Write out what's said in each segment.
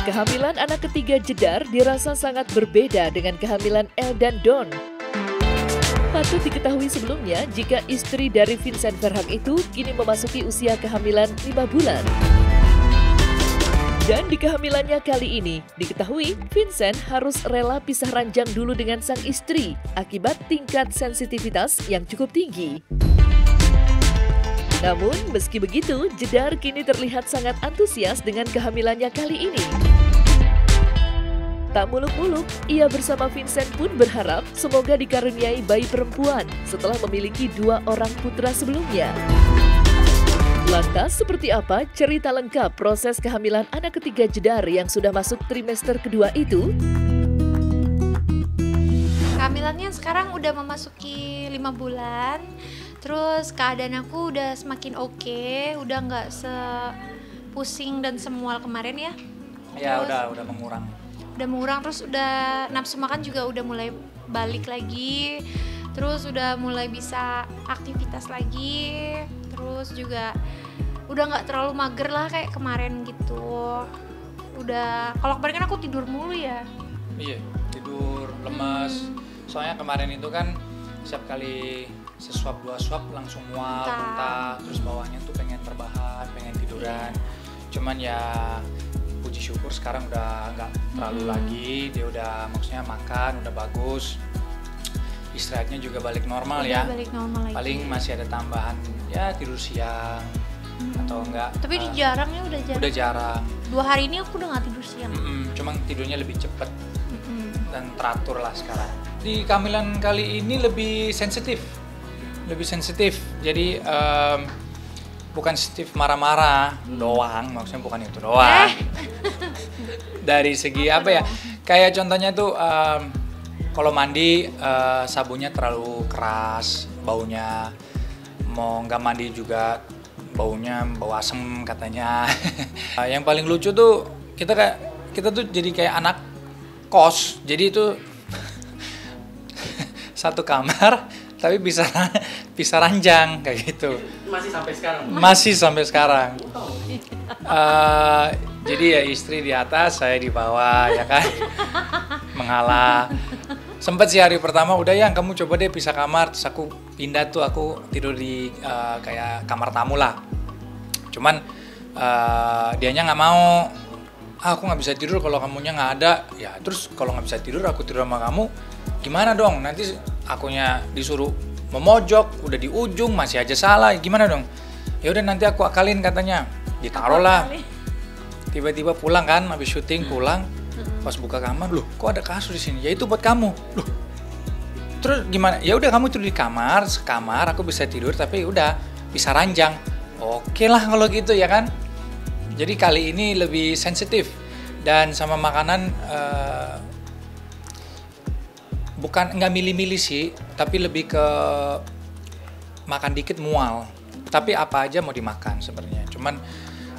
Kehamilan anak ketiga Jedar dirasa sangat berbeda dengan kehamilan Elle dan Don. Patut diketahui sebelumnya jika istri dari Vincent Verhaeghe itu kini memasuki usia kehamilan 5 bulan. Dan di kehamilannya kali ini, diketahui Vincent harus rela pisah ranjang dulu dengan sang istri akibat tingkat sensitivitas yang cukup tinggi. Namun, meski begitu, Jedar kini terlihat sangat antusias dengan kehamilannya kali ini. Tak muluk-muluk, ia bersama Vincent pun berharap semoga dikaruniai bayi perempuan setelah memiliki 2 orang putra sebelumnya. Lantas, seperti apa cerita lengkap proses kehamilan anak ketiga Jedar yang sudah masuk trimester kedua itu? Kehamilannya sekarang udah memasuki 5 bulan. Terus keadaan aku udah semakin oke, udah nggak sepusing dan semual kemarin ya. Ya terus, udah mengurang. Udah mengurang, terus udah nafsu makan juga udah mulai balik lagi. Terus udah mulai bisa aktivitas lagi. Terus juga udah nggak terlalu mager lah kayak kemarin gitu. Udah, kalau kemarin kan aku tidur mulu ya. Iya, tidur, lemas. Soalnya kemarin itu kan setiap kali sesuap 2 suap langsung mual, muntah, terus bawahnya tuh pengen terbahan, pengen tiduran. Cuman ya puji syukur sekarang udah nggak terlalu lagi, dia udah maksudnya makan, udah bagus. Istirahatnya juga balik normal udah ya. Balik normal lagi. Paling masih ada tambahan ya tidur siang atau enggak. Tapi jarang ya, udah jarang. Udah jarang. 2 hari ini aku udah nggak tidur siang. Cuman tidurnya lebih cepet dan teratur lah sekarang. Di kehamilan kali ini lebih sensitif. Jadi bukan sensitif marah-marah doang, maksudnya bukan itu doang. Dari segi apa ya? Kayak contohnya tuh kalau mandi sabunnya terlalu keras, baunya. Mau nggak mandi juga baunya bau asem katanya. Yang paling lucu tuh kita tuh jadi kayak anak kos. Jadi itu satu kamar tapi bisa ranjang kayak gitu. Masih sampai sekarang? Masih sampai sekarang. Jadi ya istri di atas, saya di bawah ya kan. Mengalah. Sempet sih hari pertama udah ya kamu coba deh pisah kamar. Terus aku pindah tuh, aku tidur di kayak kamar tamu lah. Cuman dianya nggak mau. Aku nggak bisa tidur kalau kamunya nggak ada. Ya terus kalau nggak bisa tidur aku tidur sama kamu. Gimana dong? Nanti akunya disuruh memojok, udah di ujung masih aja salah. Gimana dong? Ya udah nanti aku akalin katanya. Ditaruh lah. Tiba-tiba pulang kan, habis syuting pulang. Pas buka kamar, loh kok ada kasur di sini? Ya itu buat kamu. Loh. Terus gimana? Ya udah kamu tidur di kamar, sekamar, aku bisa tidur tapi udah bisa ranjang. Oke lah kalau gitu ya kan. Jadi kali ini lebih sensitif dan sama makanan bukan nggak milih-milih sih, tapi lebih ke makan dikit mual. Tapi apa aja mau dimakan sebenarnya. Cuman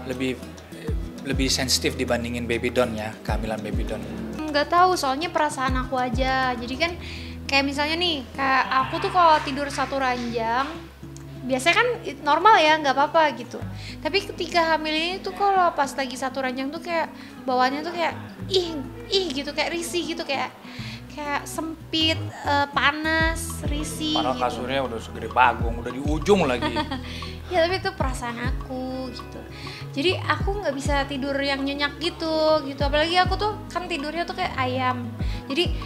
lebih sensitif dibandingin baby Don ya, kehamilan baby Don. Nggak tahu, soalnya perasaan aku aja. Jadi kan kayak misalnya nih, kayak aku tuh kalau tidur satu ranjang, biasanya kan normal ya, nggak apa-apa gitu. Tapi ketika hamil ini tuh kalau pas lagi satu ranjang tuh kayak bawaannya tuh kayak ih gitu, kayak risih gitu, kayak sempit, panas, risih. Padahal gitu. kasurnya udah segede bagong, udah di ujung lagi. Ya tapi itu perasaan aku gitu. Jadi aku nggak bisa tidur yang nyenyak gitu. Apalagi aku tuh kan tidurnya tuh kayak ayam. Jadi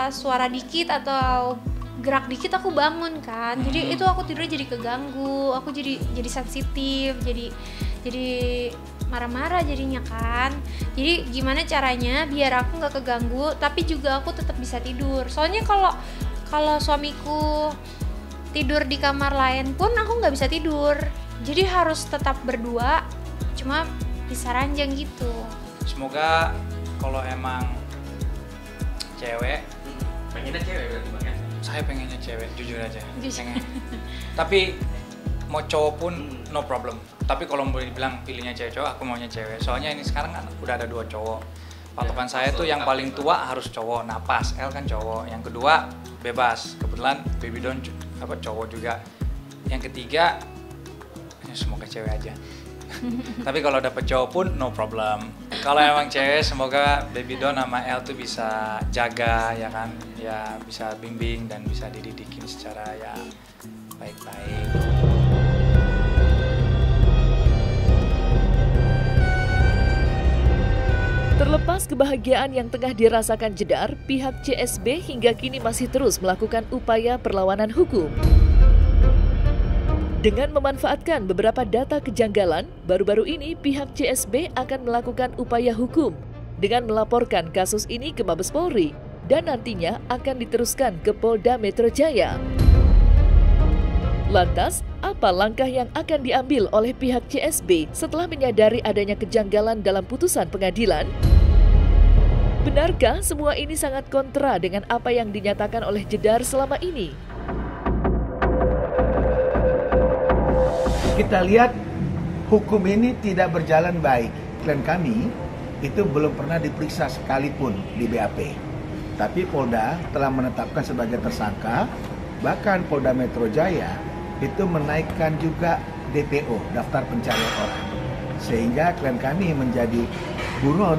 suara dikit atau gerak dikit aku bangun kan. Jadi itu aku tidurnya jadi keganggu. Aku jadi sensitif. Jadi marah-marah jadinya kan. Jadi gimana caranya biar aku nggak keganggu, tapi juga aku tetap bisa tidur. Soalnya kalau suamiku tidur di kamar lain pun aku nggak bisa tidur. Jadi harus tetap berdua, cuma bisa ranjang gitu. Semoga kalau emang cewek, pengennya cewek berarti Bang ya? saya pengennya cewek, jujur aja. Jujur. Tapi mau cowok pun no problem. Tapi kalau mau dibilang pilihnya cewek cowok, aku maunya cewek. Soalnya ini sekarang kan udah ada 2 cowok. Patokan saya tuh yang paling tua harus cowok. Nah pas L kan cowok. Yang kedua bebas. Kebetulan Baby Don cowok juga. Yang ketiga ya semoga cewek aja. Tapi kalau dapet cowok pun no problem. Kalau emang cewek semoga Baby Don sama L tuh bisa jaga ya kan. Ya bisa bimbing dan bisa dididikin secara ya baik-baik. Terlepas kebahagiaan yang tengah dirasakan Jedar, pihak CSB hingga kini masih terus melakukan upaya perlawanan hukum. Dengan memanfaatkan beberapa data kejanggalan, baru-baru ini pihak CSB akan melakukan upaya hukum dengan melaporkan kasus ini ke Mabes Polri dan nantinya akan diteruskan ke Polda Metro Jaya. Lantas, apa langkah yang akan diambil oleh pihak CSB setelah menyadari adanya kejanggalan dalam putusan pengadilan? Benarkah semua ini sangat kontra dengan apa yang dinyatakan oleh Jedar selama ini? Kita lihat hukum ini tidak berjalan baik. Klien kami itu belum pernah diperiksa sekalipun di BAP. Tapi Polda telah menetapkan sebagai tersangka, bahkan Polda Metro Jaya itu menaikkan juga DPO, daftar pencarian orang. Sehingga klien kami menjadi buron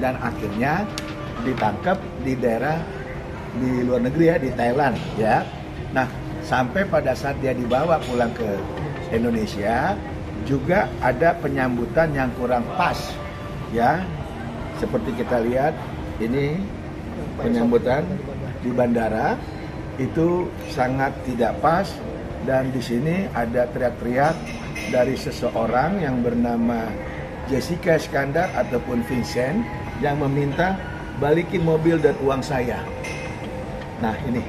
dan akhirnya ditangkap di daerah di luar negeri ya, di Thailand ya. Nah, sampai pada saat dia dibawa pulang ke Indonesia juga ada penyambutan yang kurang pas ya. Seperti kita lihat ini penyambutan di bandara itu sangat tidak pas. Dan di sini ada teriak-teriak dari seseorang yang bernama Jessica Iskandar ataupun Vincent yang meminta balikin mobil dan uang saya. Nah ini.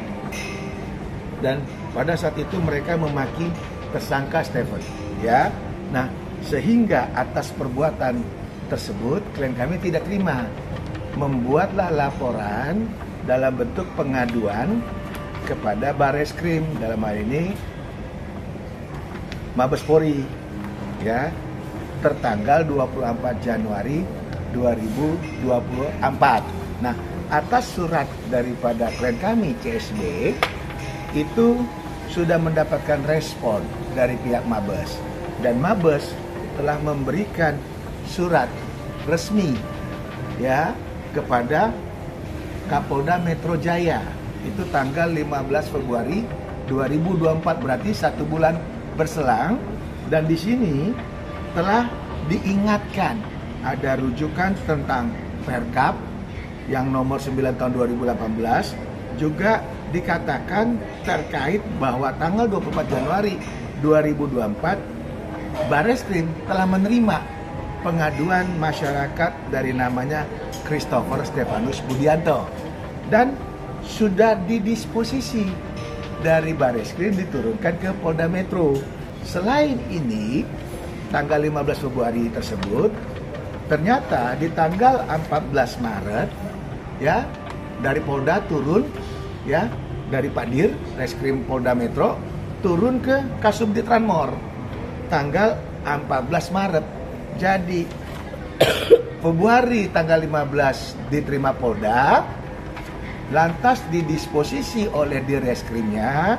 Dan pada saat itu mereka memaki tersangka Stephen. Ya. Nah sehingga atas perbuatan tersebut klien kami tidak terima. Membuatlah laporan dalam bentuk pengaduan kepada Barreskrim, dalam hal ini Mabes Polri ya, tertanggal 24 Januari 2024. Nah, atas surat daripada klien kami CSB itu sudah mendapatkan respon dari pihak Mabes dan Mabes telah memberikan surat resmi ya kepada Kapolda Metro Jaya itu tanggal 15 Februari 2024, berarti 1 bulan berselang, dan di sini telah diingatkan ada rujukan tentang Perkap yang nomor 9 tahun 2018, juga dikatakan terkait bahwa tanggal 24 Januari 2024 Barreskrim telah menerima pengaduan masyarakat dari namanya Christopher Stefanus Budianto dan sudah didisposisi dari Barreskrim diturunkan ke Polda Metro. Selain ini, tanggal 15 Februari tersebut, ternyata di tanggal 14 Maret, ya, dari Polda turun, ya, dari Padir, Reskrim Polda Metro, turun ke Kasubdit Ranmor, tanggal 14 Maret. Jadi, Februari tanggal 15 diterima Polda, lantas didisposisi oleh Direskrimnya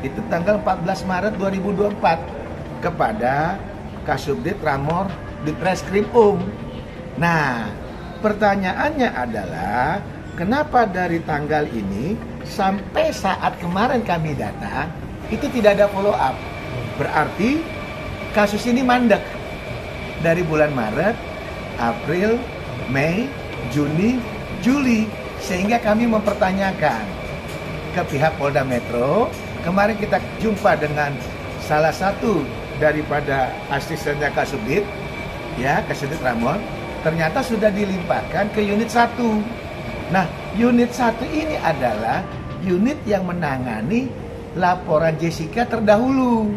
itu tanggal 14 Maret 2024 kepada Kasubdit Ranmor Ditreskrim Nah, pertanyaannya adalah kenapa dari tanggal ini sampai saat kemarin kami datang itu tidak ada follow up? Berarti kasus ini mandek dari bulan Maret, April, Mei, Juni, Juli. Sehingga kami mempertanyakan ke pihak Polda Metro. Kemarin kita jumpa dengan salah satu daripada asistennya Kasubdit, ya, Kasubdit Ranmor, ternyata sudah dilimpahkan ke unit 1. Nah, unit 1 ini adalah unit yang menangani laporan Jessica terdahulu,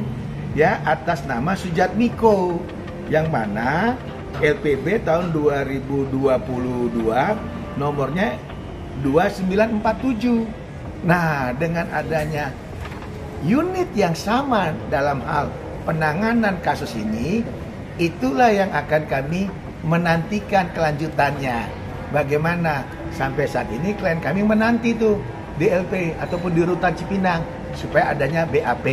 ya, atas nama Sujatmiko, yang mana LPB tahun 2022 nomornya 2947. Nah, dengan adanya unit yang sama dalam hal penanganan kasus ini, itulah yang akan kami menantikan kelanjutannya. bagaimana sampai saat ini klien kami menanti tuh di LP ataupun di Rutan Cipinang supaya adanya BAP.